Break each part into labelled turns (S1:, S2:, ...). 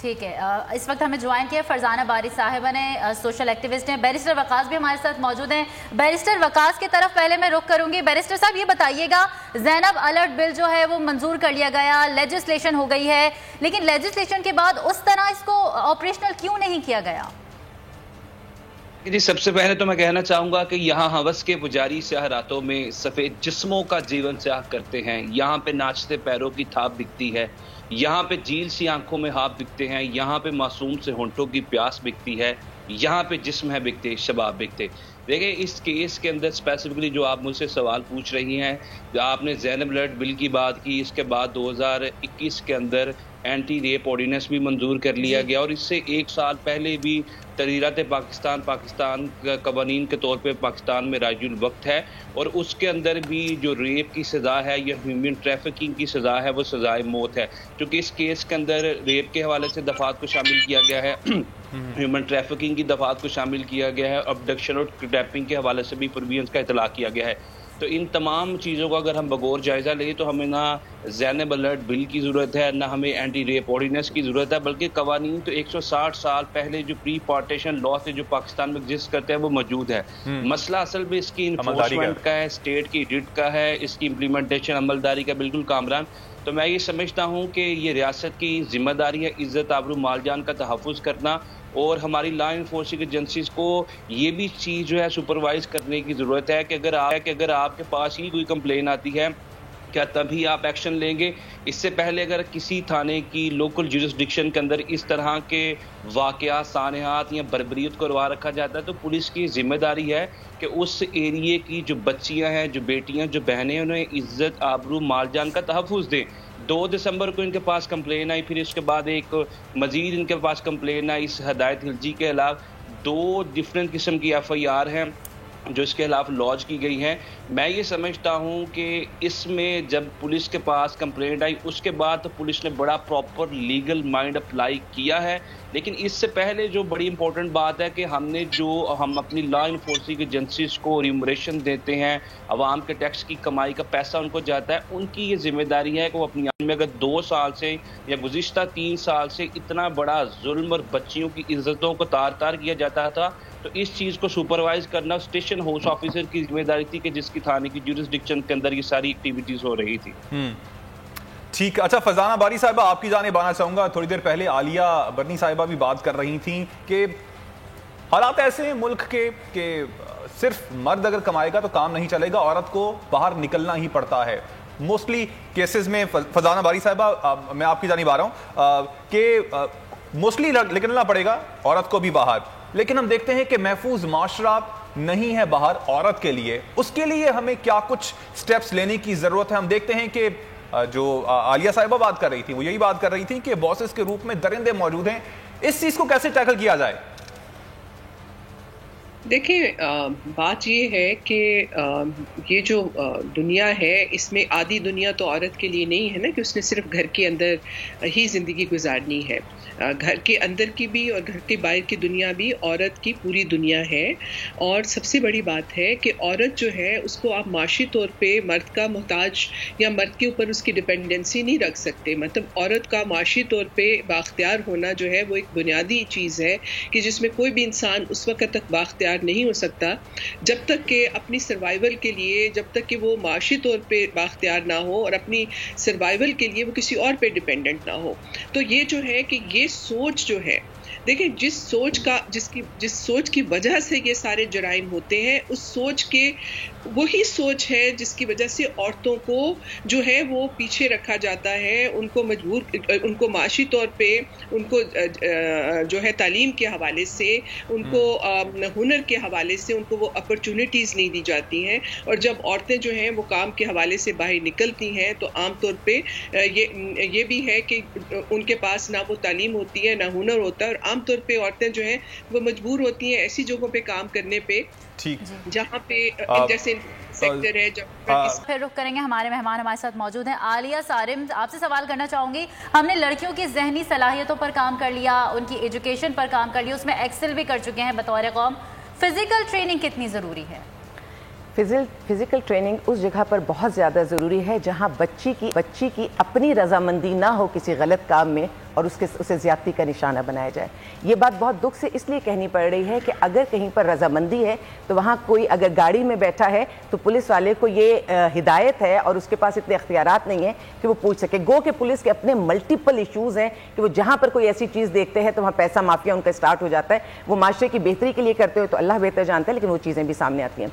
S1: ٹھیک ہے، اس وقت ہمیں جوائن کیا فرزانہ باری صاحبہ نے، سوشل ایکٹیوسٹ ہیں. بیرسٹر وقاص بھی ہمارے ساتھ موجود ہیں. بیرسٹر وقاص کی طرف پہلے میں رخ کروں گی. بیرسٹر صاحب یہ بتائیے گا، زینب الرٹ بل جو ہے وہ منظور کر لیا گیا، لیجسلیشن ہو گئی ہے، لیکن لیجسلیشن کے بعد اس طرح اس کو آپریشنل کیوں نہیں کیا گیا؟
S2: جی، سب سے پہلے تو میں کہنا چاہوں گا کہ یہاں ہوس کے پجاری سیاہ راتوں میں سفید جسموں کا جیون سیاہ کرتے ہیں. یہاں پہ ناچتے پیروں کی تھاپ بکتی ہے، یہاں پہ جیل سی آنکھوں میں ہاتھ بکتے ہیں، یہاں پہ معصوم سے ہونٹوں کی پیاس بکتی ہے، یہاں پہ جسم ہے بکتے، شباب بکتے. دیکھیں اس کیس کے اندر اسپیسیفکلی جو آپ مجھ سے سوال پوچھ رہی ہیں، جو آپ نے زینب الرٹ بل کی بات کی، اس کے بعد 2021 کے اندر اینٹی ریپ آرڈیننس بھی منظور کر لیا گیا، اور اس سے 1 سال پہلے بھی تحریرات پاکستان قوانین کے طور پہ پاکستان میں رائج الوقت ہے، اور اس کے اندر بھی جو ریپ کی سزا ہے یا ہیومن ٹریفکنگ کی سزا ہے وہ سزائے موت ہے. چونکہ اس کیس کے اندر ریپ کے حوالے سے دفعات کو شامل کیا گیا ہے، ہیومن ٹریفکنگ کی دفعات کو شامل کیا گیا ہے، ابڈکشن اور کڈنیپنگ کے حوالے سے بھی پروویژنس کا اطلاع کیا گیا ہے. تو ان تمام چیزوں کا اگر ہم بغور جائزہ لیں تو ہمیں نہ زینب الرٹ بل کی ضرورت ہے، نہ ہمیں اینٹی ریپ آرڈیننس کی ضرورت ہے، بلکہ قوانین تو 160 سال پہلے جو پری پارٹیشن لا تھے جو پاکستان میں ایگزسٹ کرتے ہیں وہ موجود ہے. مسئلہ اصل میں اس کی انفورسمنٹ کا ہے، اسٹیٹ کی ایڈٹ کا ہے، اس کی امپلیمنٹیشن عملداری کا. بالکل کامران، تو میں یہ سمجھتا ہوں کہ یہ ریاست کی ذمہ داری ہے عزت آبرو مال جان کا تحفظ کرنا، اور ہماری لا انفورسنگ ایجنسیز کو یہ بھی چیز جو ہے سپروائز کرنے کی ضرورت ہے کہ اگر آپ کے پاس ہی کوئی کمپلین آتی ہے کیا تبھی آپ ایکشن لیں گے. اس سے پہلے اگر کسی تھانے کی لوکل جورسڈکشن کے اندر اس طرح کے واقعات، سانحات یا بربریت کو روا رکھا جاتا ہے تو پولیس کی ذمہ داری ہے کہ اس ایریے کی جو بچیاں ہیں، جو بیٹیاں، جو بہنیں، انہیں عزت آبرو مال جان کا تحفظ دیں. 2 دسمبر کو ان کے پاس کمپلین آئی، پھر اس کے بعد ایک مزید ان کے پاس کمپلین آئی. اس ہدایت خلجی کے خلاف 2 ڈفرینٹ قسم کی FIR ہیں جو اس کے خلاف لانچ کی گئی ہیں. میں یہ سمجھتا ہوں کہ اس میں جب پولیس کے پاس کمپلینٹ آئی اس کے بعد پولیس نے بڑا پراپر لیگل مائنڈ اپلائی کیا ہے. لیکن اس سے پہلے جو بڑی امپورٹنٹ بات ہے کہ ہم اپنی لا انفورسنگ ایجنسیز کو ریموریشن دیتے ہیں، عوام کے ٹیکس کی کمائی کا پیسہ ان کو جاتا ہے، ان کی یہ ذمہ داری ہے کہ وہ اپنی میں اگر 2 سال سے یا گزشتہ 3 سال سے اتنا بڑا ظلم اور بچیوں کی عزتوں کو تار کیا جاتا تھا تو اس چیز کو سپروائز کرنا اسٹیشن ہاؤس آفیسر کی ذمہ داری تھی کہ جس کی تھانے کی جورسڈکشن کے اندر یہ ساری ایکٹیویٹیز ہو رہی تھی.
S3: ٹھیک. اچھا فرزانہ باری صاحبہ، آپ کی جانب آنا چاہوں گا. تھوڑی دیر پہلے عالیہ برنی صاحبہ بھی بات کر رہی تھیں کہ حالات ایسے ہیں ملک کے کہ صرف مرد اگر کمائے گا تو کام نہیں چلے گا، عورت کو باہر نکلنا ہی پڑتا ہے. موسٹلی کیسز میں فرزانہ باری صاحبہ میں آپ کی جانب آ رہا ہوں کہ موسٹلی نکلنا پڑے گا عورت کو بھی باہر، لیکن ہم دیکھتے ہیں کہ محفوظ معاشرہ نہیں ہے باہر عورت کے لیے. اس کے لیے ہمیں کیا کچھ سٹیپس لینے کی ضرورت ہے؟ ہم دیکھتے ہیں کہ جو عالیہ صاحبہ بات کر رہی تھی وہ یہی بات کر رہی تھی کہ باسز کے روپ میں درندے موجود ہیں. اس چیز کو کیسے ٹیکل کیا جائے؟
S4: دیکھیں، بات یہ ہے کہ یہ جو دنیا ہے اس میں آدھی دنیا تو عورت کے لیے نہیں ہے نا کہ اس نے صرف گھر کے اندر ہی زندگی گزارنی ہے. گھر کے اندر کی بھی اور گھر کے باہر کی دنیا بھی عورت کی پوری دنیا ہے. اور سب سے بڑی بات ہے کہ عورت جو ہے اس کو آپ معاشی طور پہ مرد کا محتاج یا مرد کے اوپر اس کی ڈپینڈنسی نہیں رکھ سکتے. مطلب عورت کا معاشی طور پہ بااختیار ہونا جو ہے وہ ایک بنیادی چیز ہے کہ جس میں کوئی بھی انسان اس وقت تک بااختیار نہیں ہو سکتا جب تک کہ اپنی سروائیول کے لیے، جب تک کہ وہ معاشی طور پہ بااختیار نہ ہو اور اپنی سروائیول کے لیے وہ کسی اور پہ ڈیپینڈنٹ نہ ہو. تو یہ جو ہے کہ یہ سوچ جو ہے، دیکھیں جس سوچ کی وجہ سے یہ سارے جرائم ہوتے ہیں، اس سوچ کے وہی سوچ ہے جس کی وجہ سے عورتوں کو جو ہے وہ پیچھے رکھا جاتا ہے. ان کو معاشی طور پہ، ان کو جو ہے تعلیم کے حوالے سے، ان کو ہنر کے حوالے سے ان کو وہ اپرچونٹیز نہیں دی جاتی ہیں. اور جب عورتیں جو ہیں وہ کام کے حوالے سے باہر نکلتی ہیں تو عام طور پہ یہ بھی ہے کہ ان کے پاس نہ وہ تعلیم ہوتی ہے نہ ہنر ہوتا ہے، اور عام طور پہ عورتیں جو ہیں وہ مجبور ہوتی ہیں ایسی جگہوں پہ کام کرنے پہ جہاں پہ جیسے سیکٹر ہے.
S1: پھر رخ کریں گے، ہمارے مہمان ہمارے ساتھ موجود ہیں. عالیہ صارم، آپ سے سوال کرنا چاہوں گی. ہم نے لڑکیوں کی ذہنی صلاحیتوں پر کام کر لیا، ان کی ایجوکیشن پر کام کر لیا، اس میں ایکسل بھی کر چکے ہیں بطور قوم. فزیکل ٹریننگ کتنی ضروری ہے؟
S5: فزیکل ٹریننگ اس جگہ پر بہت زیادہ ضروری ہے جہاں بچی کی اپنی رضامندی نہ ہو کسی غلط کام میں اور اسے زیادتی کا نشانہ بنایا جائے. یہ بات بہت دکھ سے اس لیے کہنی پڑ رہی ہے کہ اگر کہیں پر رضامندی ہے تو وہاں کوئی اگر گاڑی میں بیٹھا ہے تو پولیس والے کو یہ ہدایت ہے اور اس کے پاس اتنے اختیارات نہیں ہیں کہ وہ پوچھ سکے. گو کہ پولیس کے اپنے ملٹیپل ایشوز ہیں کہ وہ جہاں پر کوئی ایسی چیز دیکھتے ہیں تو وہاں پیسہ مافیا ان کا اسٹارٹ ہو جاتا ہے. وہ معاشرے کی بہتری کے لیے کرتے ہوئے تو اللہ بہتر جانتا ہے, لیکن وہ چیزیں بھی سامنے آتی ہیں.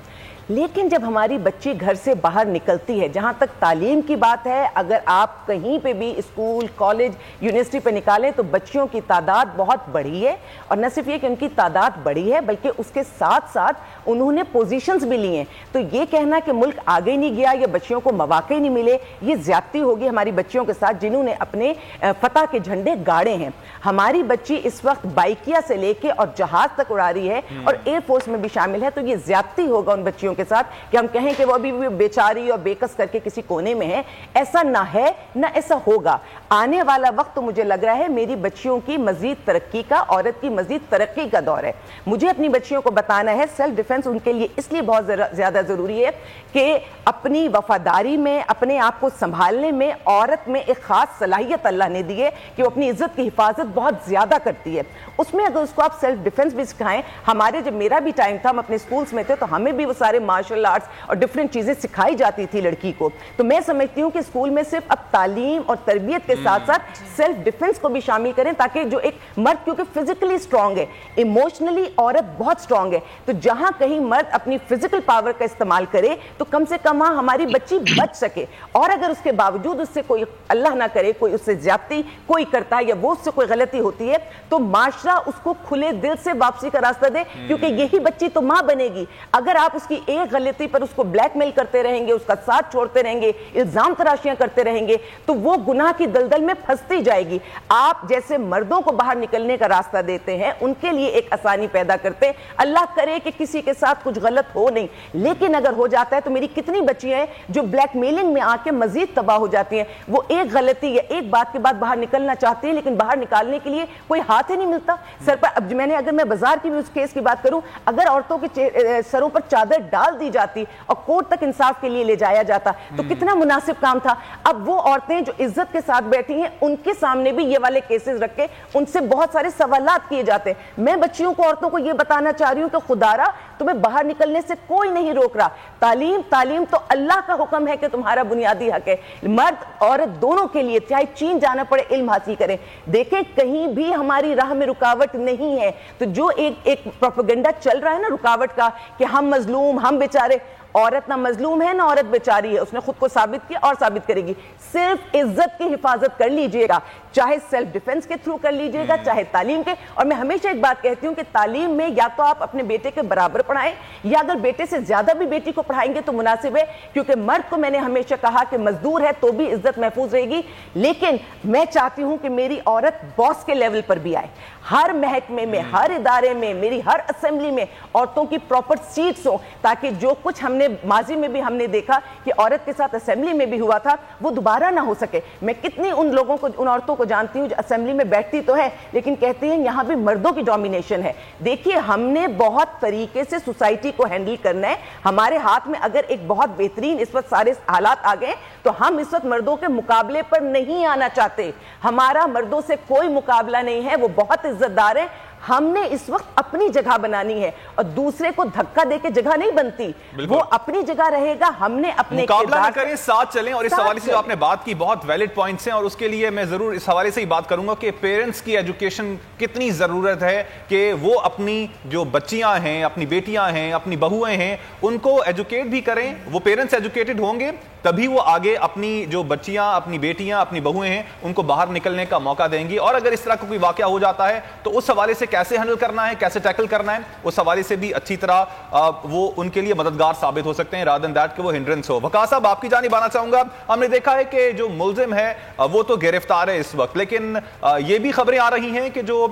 S5: لیکن جب ہماری بچی گھر سے باہر نکلتی ہے, جہاں تک تعلیم کی بات ہے, اگر آپ کہیں پہ بھی اسکول, کالج, یونیورسٹی پہ نکالیں تو بچیوں کی تعداد بہت بڑھی ہے. اور نہ صرف یہ کہ ان کی تعداد بڑھی ہے بلکہ اس کے ساتھ ساتھ انہوں نے پوزیشنز بھی لی ہیں. تو یہ کہنا کہ ملک آگے نہیں گیا یا بچیوں کو مواقع نہیں ملے, یہ زیادتی ہوگی ہماری بچیوں کے ساتھ جنہوں نے اپنے فتح کے جھنڈے گاڑے ہیں. ہماری بچی اس وقت بائکیا سے لے کے اور جہاز تک اڑا رہی ہے اور ایئر فورس میں بھی شامل ہے. تو یہ زیادتی ہوگا ان بچیوں کے ساتھ کہ ہم کہیں کہ وہ ابھی بھی بیچاری اور بےکس کر کے کسی کونے میں ہے. ایسا نہ ہے, نہ ایسا ہوگا. آنے والا وقت تو مجھے لگ رہا ہے میری بچیوں کی مزید ترقی کا, عورت کی مزید ترقی کا دور ہے. مجھے اپنی بچیوں کو بتانا ہے سیلف ڈیفنس ان کے لیے اس لیے بہت زیادہ ضروری ہے کہ اپنی وفاداری میں, اپنے آپ کو سنبھالنے میں عورت میں ایک خاص صلاحیت اللہ نے دی ہے کہ وہ اپنی عزت کی حفاظت بہت زیادہ کرتی ہے. اس میں اگر اس کو آپ سیلف ڈیفنس بھی سکھائیں, ہمارے جب میرا بھی ٹائم تھا, ہم اپنے سکولز میں تھے تو ہمیں بھی وہ سارے مارشل آرٹس اور ڈیفرنٹ چیزیں سکھائی جاتی تھی لڑکی کو. تو میں سمجھتی ہوں کہ اسکول میں صرف اب تعلیم اور تربیت کے ساتھ ساتھ سیلف ڈیفنس کو بھی شامل کریں تاکہ جو ایک مرد کیونکہ فزیکلی سٹرونگ ہے, ایموشنلی عورت بہت سٹرونگ ہے, تو جہاں کہیں مرد اپنی فزیکل پاور کا استعمال کرے تو کم سے کم وہاں ہماری بچی بچ سکے. اور اگر اس کے باوجود اس سے کوئی اللہ نہ کرے کوئی اس سے زیادتی کوئی کرتا ہے یا وہ اس سے کوئی غلطی ہوتی ہے تو معاشرہ اس کو کھلے دل سے واپسی کا راستہ دے, کیونکہ یہی بچی تو ماں بنے گی. اگر آپ اس کی ایک غلطی پر اس کو بلیک میل کرتے رہیں گے, اس کا ساتھ چھوڑتے رہیں گے, الزام تراشیاں کرتے رہیں گے تو وہ گناہ کی دلدل میں پھنستی جائے گی. آپ جیسے مردوں کو باہر نکلنے کا راستہ دیتے ہیں ان کے لیے ایک آسانی پیدا کرتے. اللہ کرے کہ کسی کے ساتھ کچھ غلط ہو نہیں, لیکن اگر ہو جاتا ہے تو میری کتنی بچیاں ہیں جو بلیک میلنگ میں آ کے مزید تباہ ہو جاتی ہیں. وہ ایک غلطی یا ایک بات کے بعد باہر نکلنا چاہتی ہیں لیکن باہر نکالنے کے لیے کوئی ہاتھ ہی نہیں ملتا سر پر. اب اگر میں بازار کی بھی اس کیس کی بات کروں, اگر عورتوں کے سروں پر چادر ڈال دی جاتی اور کورٹ تک انصاف کے لیے لے جایا جاتا تو کتنا مناسب کام تھا. اب وہ عورتیں جو عزت کے ساتھ بیٹھی ہیں ان کے سامنے بھی یہ والے کیسز رکھ کے ان سے بہت سارے سوالات کیے جاتے ہیں. میں بچیوں کو, عورتوں کو یہ بتانا چاہ رہی ہوں کہ خدارا تمہیں باہر نکلنے سے کوئی نہیں روک رہا. تعلیم تو اللہ کا حکم ہے کہ تمہارا بنیادی حق ہے. مرد عورت دونوں کے لیے چاہے چین جانا پڑے علم حاصل کریں. دیکھیں کہیں بھی ہماری راہ میں رکاوٹ نہیں ہے. تو جو ایک پروپیگنڈا چل رہا ہے نا رکاوٹ کا کہ ہم مظلوم, ہم بیچارے, عورت نہ مظلوم ہے نہ عورت بیچاری ہے, اس نے خود کو ثابت کیا اور ثابت کرے گی. صرف عزت کی حفاظت کر لیجئے گا, چاہے سیلف ڈیفنس کے تھرو کر لیجئے گا, چاہے تعلیم کے. اور میں ہمیشہ ایک بات کہتی ہوں کہ تعلیم میں یا تو آپ اپنے بیٹے کے برابر پڑھائیں یا اگر بیٹے سے زیادہ بھی بیٹی کو پڑھائیں گے تو مناسب ہے, کیونکہ مرد کو میں نے ہمیشہ کہا کہ مزدور ہے تو بھی عزت محفوظ رہے گی. لیکن میں چاہتی ہوں کہ میری عورت باس کے لیول پر بھی آئے. ہر محکمے میں, ہر ادارے میں, میری ہر اسمبلی میں عورتوں کی پراپر سیٹس ہوں تاکہ جو کچھ ہم نے ماضی میں بھی ہم نے دیکھا کہ عورت کے ساتھ اسمبلی میں بھی ہوا تھا وہ دوبارہ نہ ہو سکے. میں کتنی ان لوگوں کو, ان عورتوں کو جانتی ہوں جو اسمبلی میں بیٹھتی تو ہے لیکن کہتی ہیں یہاں بھی مردوں کی ڈومینیشن ہے. دیکھیے ہم نے بہت طریقے سے سوسائٹی کو ہینڈل کرنا ہے. ہمارے ہاتھ میں اگر ایک بہت بہترین اس وقت سارے حالات آ گئے تو ہم اس وقت مردوں کے مقابلے پر نہیں آنا چاہتے. ہمارا مردوں سے کوئی مقابلہ نہیں ہے, وہ بہت عزت دار ہیں. ہم نے اس وقت اپنی جگہ بنانی ہے اور دوسرے کو دھکا دے کے جگہ نہیں بنتی. وہ اپنی جگہ رہے گا, ہم نے اپنے
S3: مقابلہ نہ کریں, ساتھ چلیں. اور اس حوالے سے جو آپ نے بات کی بہت ویلڈ پوائنٹس ہیں اور اس کے لیے میں ضرور اس حوالے سے ہی بات کروں گا کہ پیرنٹس کی ایجوکیشن کتنی ضرورت ہے کہ وہ اپنی جو بچیاں ہیں, اپنی بیٹیاں ہیں, اپنی بہویں ہیں, ان کو ایجوکیٹ بھی کریں. وہ پیرنٹس ایجوکیٹڈ ہوں گے تبھی وہ آگے اپنی جو بچیاں, اپنی بیٹیاں, اپنی بہویں ہیں ان کو باہر نکلنے کا موقع دیں گی. اور اگر اس طرح کا کوئی واقعہ ہو جاتا ہے تو اس حوالے سے کیسے ہینڈل کرنا ہے, کیسے ٹیکل کرنا ہے, اس حوالے سے بھی اچھی طرح وہ ان کے لیے مددگار ثابت ہو سکتے ہیں rather than that کہ وہ ہنڈرنس ہو. وقاص صاحب آپ کی جانب آنا چاہوں گا. ہم نے دیکھا ہے کہ جو ملزم ہے وہ تو گرفتار ہے اس وقت, لیکن یہ بھی خبریں آ رہی ہیں کہ جو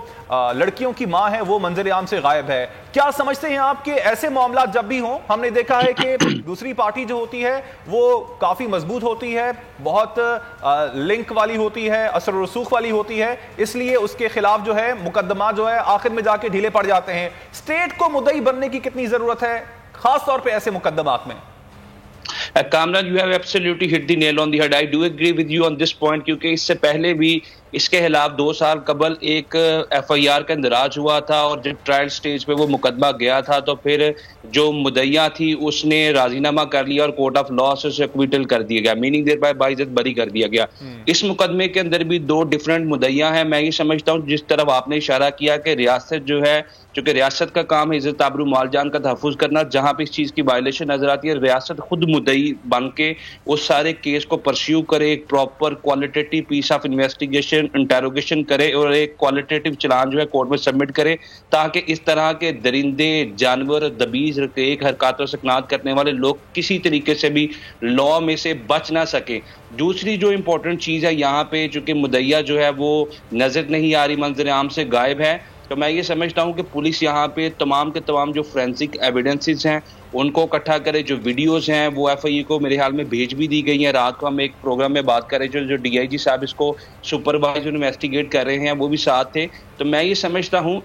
S3: لڑکیوں کی ماں ہے وہ منظر عام سے غائب ہے. کیا سمجھتے ہیں آپ کہ ایسے معاملات جب بھی ہوں, ہم نے دیکھا ہے کہ دوسری پارٹی جو ہوتی ہے وہ کافی مضبوط ہوتی ہے, بہت لنک والی ہوتی ہے, اثر و رسوخ والی ہوتی ہے, اس لیے اس کے خلاف جو ہے مقدمات جو ہے آخر میں جا کے ڈھیلے پڑ جاتے ہیں. اسٹیٹ کو مدعی بننے کی کتنی ضرورت ہے خاص طور پہ ایسے مقدمات میں؟
S2: Kamran, you have absolutely hit the nail on the head. I do agree with you on this point کیونکہ اس سے پہلے بھی اس کے خلاف 2 سال قبل ایک FIR کا اندراج ہوا تھا اور جب ٹرائل سٹیج پہ وہ مقدمہ گیا تھا تو پھر جو مدعیہ تھی اس نے راضی نامہ کر لیا اور کورٹ آف لا سے اسے ایکویٹل کر دیا گیا، میننگ دیر باعزت بری کر دیا گیا۔ اس مقدمے کے اندر بھی 2 ڈیفرنٹ مدعیہ ہیں۔ میں یہ سمجھتا ہوں جس طرف آپ نے اشارہ کیا کہ ریاست جو ہے، چونکہ ریاست کا کام ہے عزت آبرو مال جان کا تحفظ کرنا، جہاں پہ اس چیز کی وائلیشن نظر آتی ہے ریاست خود مدعی بن کے اس سارے کیس کو پرسیو کرے، ایک proper qualitative piece of investigation interrogation کرے اور ایک کوالٹیٹیو چلان جو ہے کورٹ میں سبمٹ کرے، تاکہ اس طرح کے درندے، جانور، دبیز رقیق حرکاتوں سے اقناعت کرنے والے لوگ کسی طریقے سے بھی لا میں سے بچ نہ سکیں۔ دوسری جو امپورٹنٹ چیز ہے یہاں پہ، چونکہ مدعیہ جو ہے وہ نظر نہیں آ رہی، منظر عام سے غائب ہے، تو میں یہ سمجھتا ہوں کہ پولیس یہاں پہ تمام کے تمام جو فورینسک ایویڈنسز ہیں ان کو اکٹھا کرے۔ جو ویڈیوز ہیں وہ FIA کو میرے خیال میں بھیج بھی دی گئی ہیں۔ رات کو ہم ایک پروگرام میں بات کر رہے تھے، جو DIG صاحب اس کو سپروائز انویسٹیگیٹ کر رہے ہیں وہ بھی ساتھ تھے۔ تو میں یہ سمجھتا ہوں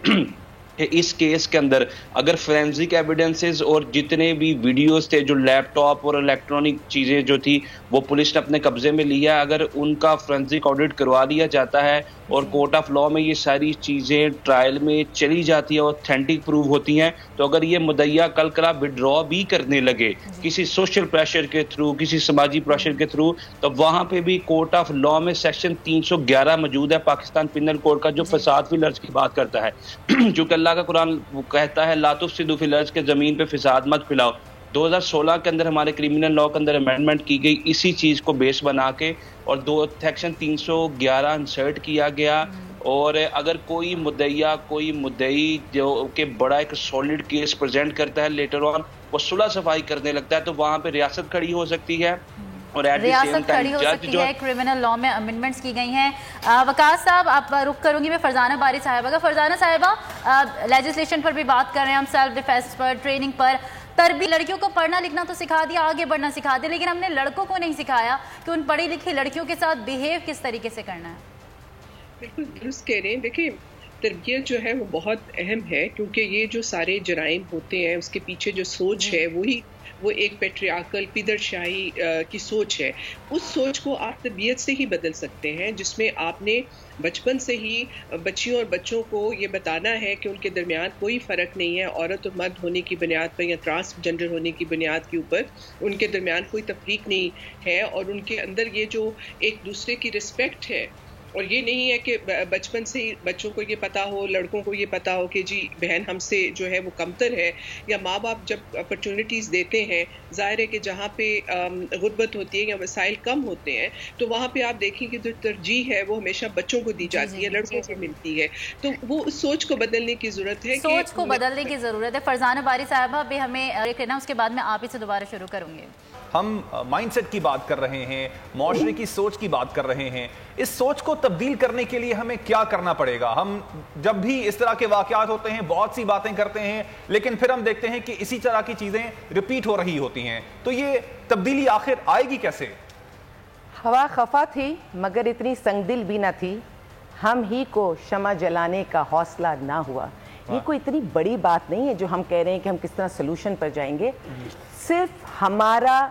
S2: کہ اس کیس کے اندر اگر فورینسک ایویڈنسز اور جتنے بھی ویڈیوز تھے، جو لیپ ٹاپ اور الیکٹرانک چیزیں جو تھی وہ پولیس نے اپنے قبضے میں لیا، اگر ان کا فورینسک آڈٹ کروا لیا جاتا ہے اور کورٹ آف لا میں یہ ساری چیزیں ٹرائل میں چلی جاتی ہیں، اوتھینٹک پروو ہوتی ہیں، تو اگر یہ مدعیہ کل کلا وڈرا بھی کرنے لگے کسی سوشل پریشر کے تھرو، کسی سماجی پریشر کے تھرو، تو وہاں پہ بھی کورٹ آف لا میں سیکشن 311 موجود ہے پاکستان پینل کوڈ کا، جو فساد فی الارض کی بات کرتا ہے، چونکہ اللہ کا قرآن کہتا ہے لا تفسدوا فی الارض، کہ زمین پہ فساد مت پھیلاؤ۔ 2016 کے اندر ہمارے کرمنل لا کے اندر امینڈمنٹ کی گئی اسی چیز کو بیس بنا کے، اور سیکشن 311 انسرٹ کیا گیا، اور اگر کوئی مدعیہ، کوئی مدعی جو کہ بڑا ایک سولڈ کیس پریزنٹ کرتا ہے، لیٹر آن وہ صلح صفائی کرنے لگتا ہے، تو وہاں پہ ریاست کھڑی ہو سکتی ہے اور
S1: ریاست کھڑی ہو سکتی ہے۔ کرمنل لا میں امینڈمنٹس کی گئی ہیں۔ وقاص صاحب آپ رخ کروں گی میں فرزانہ باری صاحبہ کا۔ فرزانہ صاحبہ، لیجسلیشن پر بھی بات کر رہے ہیں ہم، سیلف ڈیفینس پر، ٹریننگ پر، تربیت، لڑکیوں کو پڑھنا لکھنا تو سکھا دیا، آگے بڑھنا سکھا دیا، لیکن ہم نے لڑکوں کو نہیں سکھایا کہ ان پڑھی لکھی لڑکیوں کے ساتھ بیہیو کس طریقے سے کرنا ہے۔
S4: بالکل درست کہہ رہے ہیں۔ دیکھیں تربیت جو ہے وہ بہت اہم ہے، کیونکہ یہ جو سارے جرائم ہوتے ہیں اس کے پیچھے جو سوچ ہے وہ ایک پیٹریارکل پیدر شاہی کی سوچ ہے۔ اس سوچ کو آپ تربیت سے ہی بدل سکتے ہیں، جس میں آپ نے بچپن سے ہی بچیوں اور بچوں کو یہ بتانا ہے کہ ان کے درمیان کوئی فرق نہیں ہے، عورت اور مرد ہونے کی بنیاد پر یا ٹرانس جنڈر ہونے کی بنیاد کے اوپر ان کے درمیان کوئی تفریق نہیں ہے، اور ان کے اندر یہ جو ایک دوسرے کی رسپیکٹ ہے، اور یہ نہیں ہے کہ بچپن سے ہی بچوں کو یہ پتا ہو، لڑکوں کو یہ پتا ہو کہ جی بہن ہم سے جو ہے وہ کمتر ہے، یا ماں باپ جب اپرچونٹیز دیتے ہیں، ظاہر ہے کہ جہاں پہ غربت ہوتی ہے یا وسائل کم ہوتے ہیں تو وہاں پہ آپ دیکھیں کہ جو ترجیح ہے وہ ہمیشہ بچوں کو دی جاتی ہے، لڑکوں کو ملتی ہے، تو وہ اس سوچ کو بدلنے کی ضرورت ہے،
S1: سوچ کو بدلنے کی ضرورت ہے۔ فرزانہ باری صاحبہ بھی ہمیں دیکھنا، اس کے بعد میں آپ ہی سے دوبارہ شروع کروں گے۔
S3: ہم مائنڈ سیٹ کی بات کر رہے ہیں، معاشرے کی سوچ کی بات کر رہے ہیں، اس سوچ کو تبدیل کرنے کے لیے ہمیں کیا کرنا پڑے گا؟ ہم جب بھی اس طرح کے واقعات ہوتے ہیں بہت سی باتیں کرتے ہیں، لیکن پھر ہم دیکھتے ہیں کہ اسی طرح کی چیزیں ریپیٹ ہو رہی ہوتی ہیں، تو یہ تبدیلی آخر آئے گی کیسے؟
S5: ہوا خفا تھی مگر اتنی سنگ دل بھی نہ تھی، ہم ہی کو شمع جلانے کا حوصلہ نہ ہوا۔ یہ کوئی اتنی بڑی بات نہیں ہے جو ہم کہہ رہے ہیں کہ ہم کس طرح سلوشن پر جائیں گے۔ صرف ہمارا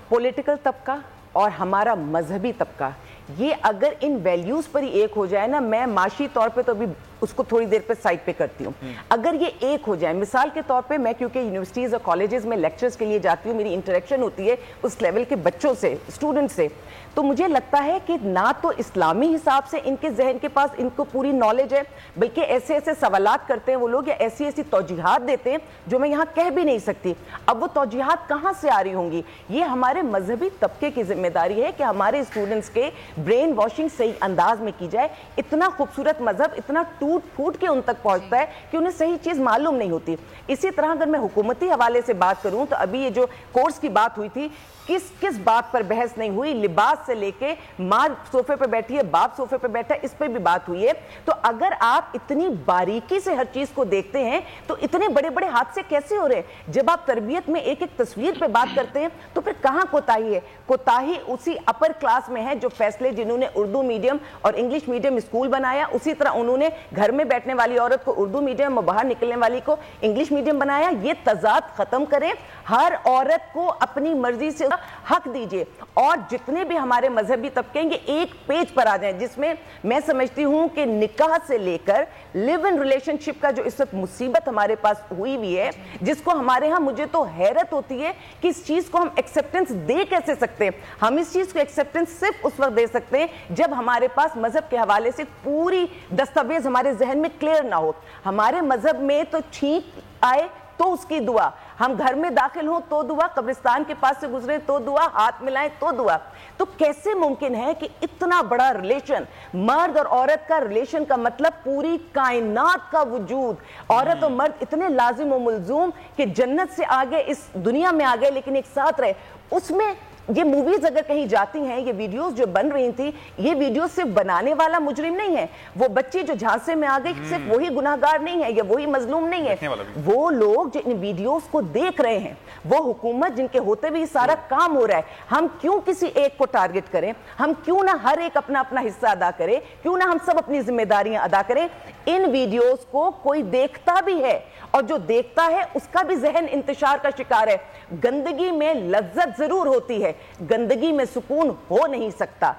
S5: پولیٹیکل طبقہ اور ہمارا مذہبی طبقہ یہ اگر ان ویلیوز پر ہی ایک ہو جائے نا، میں معاشی طور پہ تو ابھی اس کو تھوڑی دیر پہ سائٹ پہ کرتی ہوں، اگر یہ ایک ہو جائے، مثال کے طور پہ میں کیونکہ یونیورسٹیز اور کالجز میں لیکچرز کے لیے جاتی ہوں، میری انٹریکشن ہوتی ہے اس لیول کے بچوں سے، اسٹوڈنٹ سے، تو مجھے لگتا ہے کہ نہ تو اسلامی حساب سے ان کے ذہن کے پاس ان کو پوری نالج ہے، بلکہ ایسے ایسے سوالات کرتے ہیں وہ لوگ، یا ایسی ایسی توجیحات دیتے ہیں جو میں یہاں کہہ بھی نہیں سکتی۔ اب وہ توجیحات کہاں سے آ رہی ہوں گی؟ یہ ہمارے مذہبی طبقے کی ذمہ داری ہے کہ ہمارے اسٹوڈنٹس کے برین واشنگ صحیح انداز میں کی جائے۔ اتنا خوبصورت مذہب اتنا ٹوٹ پھوٹ کے ان تک پہنچتا ہے کہ انہیں صحیح چیز معلوم نہیں ہوتی۔ اسی طرح اگر میں حکومتی حوالے سے بات کروں تو ابھی یہ جو کورس کی بات ہوئی تھی، کس بات پر بحث نہیں ہوئی؟ لباس سے لے کے ماں صوفے پہ بیٹھی ہے، باپ صوفے پہ بیٹھا ہے، اس پہ بھی بات ہوئی ہے۔ تو اگر آپ اتنی باریکی سے ہر چیز کو دیکھتے ہیں تو اتنے بڑے بڑے حادثے کیسے ہو رہے ہیں؟ جب آپ تربیت میں ایک ایک تصویر پہ بات کرتے ہیں تو پھر کہاں کوتاہی ہے؟ کوتاہی اسی اپر کلاس میں ہے جو فیصلے جنہوں نے اردو میڈیم اور انگلش میڈیم اسکول بنایا، اسی طرح انہوں نے گھر میں بیٹھنے والی عورت کو اردو میڈیم اور باہر نکلنے والی کو انگلش میڈیم بنایا. یہ تضاد ختم کریں, ہر عورت کو اپنی مرضی سے حق دیجئے, اور جتنے بھی ہمارے مذہبی طبقے ہیں یہ ایک پیج پر آ جائیں, جس میں میں سمجھتی ہوں کہ نکاح سے لے کر لیو ان ریلیشن شپ کا جو اس وقت مصیبت ہمارے پاس ہوئی ہوئی ہے, جس کو ہمارے ہاں مجھے تو حیرت ہوتی ہے کہ اس چیز کو ہم ایکسیپٹنس دے کیسے سکتے ہیں. ہم اس چیز کو ایکسیپٹنس صرف اس وقت دے سکتے ہیں جب ہمارے پاس مذہب کے حوالے سے پوری دستاویز ہمارے ذہن میں کلیئر نہ ہو. ہمارے مذہب میں تو چھینک آئے تو اس کی دعا, ہم گھر میں داخل ہوں تو دعا, قبرستان کے پاس سے گزرے تو دعا, ہاتھ ملائیں تو دعا. تو کیسے ممکن ہے کہ اتنا بڑا ریلیشن, مرد اور عورت کا ریلیشن کا مطلب پوری کائنات کا وجود, عورت اور مرد اتنے لازم و ملزوم کہ جنت سے آگے اس دنیا میں آگئے لیکن ایک ساتھ رہے. اس میں یہ موویز اگر کہیں جاتی ہیں, یہ ویڈیوز جو بن رہی تھی, یہ ویڈیوز صرف بنانے والا مجرم نہیں ہے, وہ بچی جو جھانسے میں آ گئی صرف وہی گناہگار نہیں ہے یا وہی مظلوم نہیں ہے. وہ لوگ جو ان ویڈیوز کو دیکھ رہے ہیں, وہ حکومت جن کے ہوتے بھی سارا کام ہو رہا ہے, ہم کیوں کسی ایک کو ٹارگٹ کریں, ہم کیوں نہ ہر ایک اپنا اپنا حصہ ادا کرے, کیوں نہ ہم سب اپنی ذمہ داریاں ادا کریں. ان ویڈیوز کو کوئی دیکھتا بھی ہے اور جو دیکھتا ہے اس کا بھی ذہن انتشار کا شکار ہے. گندگی میں لذت ضرور ہوتی ہے, گندگی میں سکون ہو نہیں سکتا.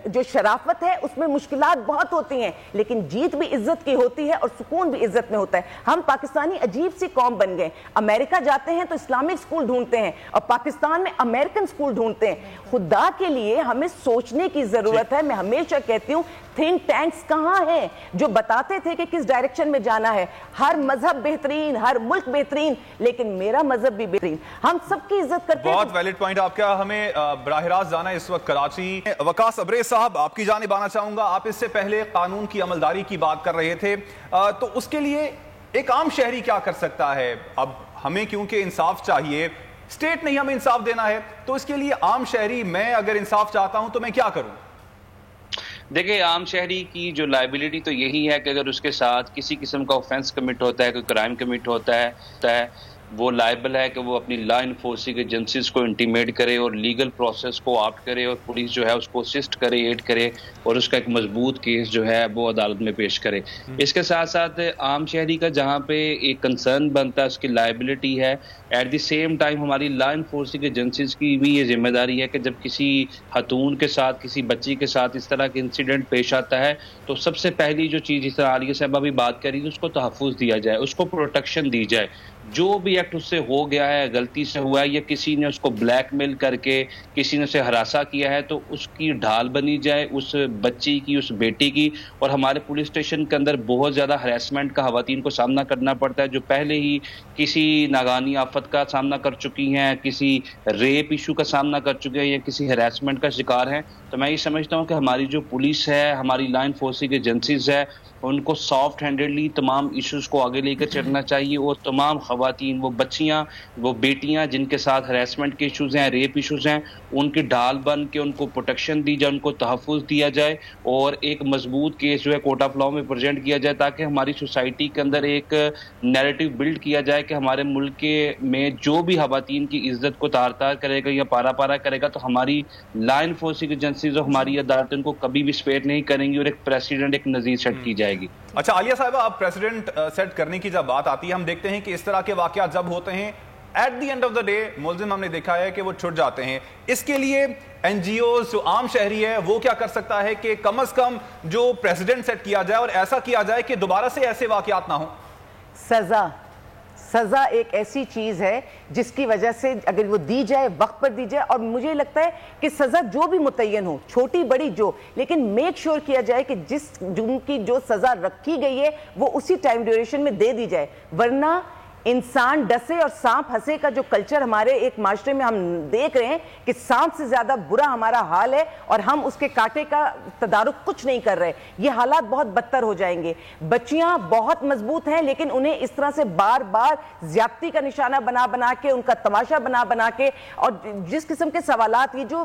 S5: جو شرافت ہے اس میں مشکلات بہت ہوتی ہیں, لیکن جیت بھی عزت کی ہوتی ہے اور سکون بھی عزت میں ہوتا ہے. ہم پاکستانی عجیب سی قوم بن گئے, امریکہ جاتے ہیں تو اسلامک اسکول ڈھونڈتے ہیں اور پاکستان میں امریکن اسکول ڈھونڈتے ہیں. خدا کے لیے ہمیں سوچنے کی ضرورت ہے. میں ہمیشہ کہتی ہوں تھنک ٹینکس کہاں ہیں جو بتاتے تھے کہ کس ڈائریکشن میں جانا ہے. ہر مذہب بہترین, ہر ملک بہترین, لیکن میرا مذہب بھی بہترین. ہم سب کی عزت کرتے ہیں.
S3: بہت ویلڈ پوائنٹ آپ کا. ہمیں براہ راست جانا ہے اس وقت کراچی. وقاص ابریز صاحب, آپ کی جانب آنا چاہوں گا. آپ اس سے پہلے قانون کی عملداری کی بات کر رہے تھے, تو اس کے لیے ایک عام شہری کیا کر سکتا ہے؟ اب ہمیں کیونکہ انصاف چاہیے, اسٹیٹ نہیں ہمیں انصاف دینا ہے, تو اس کے لیے عام شہری, میں اگر انصاف چاہتا ہوں تو میں کیا کروں؟
S2: دیکھیں, عام شہری کی جو لائبلٹی تو یہی ہے کہ اگر اس کے ساتھ کسی قسم کا آفینس کمٹ ہوتا ہے, کوئی کرائم کمٹ ہوتا ہے, وہ لائبل ہے کہ وہ اپنی لا انفورسنگ ایجنسیز کو انٹیمیٹ کرے اور لیگل پروسیس کو آپٹ کرے, اور پولیس جو ہے اس کو اسسٹ کرے, ایڈ کرے, اور اس کا ایک مضبوط کیس جو ہے وہ عدالت میں پیش کرے. اس کے ساتھ ساتھ عام شہری کا جہاں پہ ایک کنسرن بنتا ہے اس کی لائبلٹی ہے, ایٹ دی سیم ٹائم ہماری لا انفورسنگ ایجنسیز کی بھی یہ ذمہ داری ہے کہ جب کسی خاتون کے ساتھ, کسی بچی کے ساتھ اس طرح کے انسیڈنٹ پیش آتا ہے تو سب سے پہلی جو چیز, اس طرح عالیہ صاحبہ بھی بات کری, اس کو تحفظ دیا جائے, اس کو پروٹیکشن دی جائے. جو بھی ایکٹ اس سے ہو گیا ہے, غلطی سے ہوا ہے, یا کسی نے اس کو بلیک میل کر کے کسی نے اسے ہراساں کیا ہے, تو اس کی ڈھال بنی جائے, اس بچی کی, اس بیٹی کی. اور ہمارے پولیس اسٹیشن کے اندر بہت زیادہ ہراسمنٹ کا خواتین کو سامنا کرنا پڑتا ہے, جو پہلے ہی کسی ناگہانی آفت کا سامنا کر چکی ہیں, کسی ریپ ایشو کا سامنا کر چکے ہیں, یا کسی ہراسمنٹ کا شکار ہیں. تو میں یہ سمجھتا ہوں کہ ہماری جو پولیس ہے, ہماری لا انفورسنگ ایجنسیز ہے, ان کو سافٹ ہینڈڈلی تمام ایشوز کو آگے لے کر چلنا چاہیے, اور تمام خواتین, وہ بچیاں, وہ بیٹیاں جن کے ساتھ ہراسمنٹ کے ایشوز ہیں, ریپ ایشوز ہیں, ان کی ڈھال بن کے ان کو پروٹیکشن دی جائے, ان کو تحفظ دیا جائے, اور ایک مضبوط کیس جو ہے کورٹ آف لا میں پریزنٹ کیا جائے, تاکہ ہماری سوسائٹی کے اندر ایک نیریٹو بلڈ کیا جائے کہ ہمارے ملک میں جو بھی خواتین کی عزت کو تار تار کرے گا یا پارا پارا کرے گا, تو ہماری لا انفورسنگ ایجنسیز اور ہماری عدالتیں ان کو کبھی بھی اسپیئر نہیں کریں گی, اور ایک پریسیڈنٹ, ایک نظیر سیٹ کی جائے گی.
S3: اچھا عالیہ صاحبہ, آپ پریسیڈنٹ سیٹ کرنے کی جب بات آتی ہے, ہم دیکھتے ہیں کہ اس طرح کے واقعات جب ہوتے ہیں, at the end of the day ملزم ہم نے دیکھا ہے کہ وہ چھٹ جاتے ہیں. اس کے لیے این جی اوز, جو عام شہری ہے, وہ کیا کر سکتا ہے کہ کم از کم جو پریزیڈنٹ سیٹ کیا جائے اور ایسا کیا جائے کہ دوبارہ سے ایسے واقعات نہ ہوں؟
S5: سزا ایک ایسی چیز ہے جس کی وجہ سے اگر وہ دی جائے, وقت پر دی جائے, اور مجھے لگتا ہے کہ سزا جو بھی متعین ہو, چھوٹی بڑی جو, لیکن میک شور کیا جائے کہ جس جرم کی جو سزا رکھی گئی ہے وہ اسی ٹائم ڈیوریشن میں دے دی جائے. ورنہ انسان ڈسے اور سانپ ہنسے کا جو کلچر ہمارے ایک معاشرے میں ہم دیکھ رہے ہیں کہ سانپ سے زیادہ برا ہمارا حال ہے, اور ہم اس کے کانٹے کا تدارک کچھ نہیں کر رہے. یہ حالات بہت بدتر ہو جائیں گے. بچیاں بہت مضبوط ہیں, لیکن انہیں اس طرح سے بار بار زیادتی کا نشانہ بنا کے, ان کا تماشا بنا کے, اور جس قسم کے سوالات, یہ جو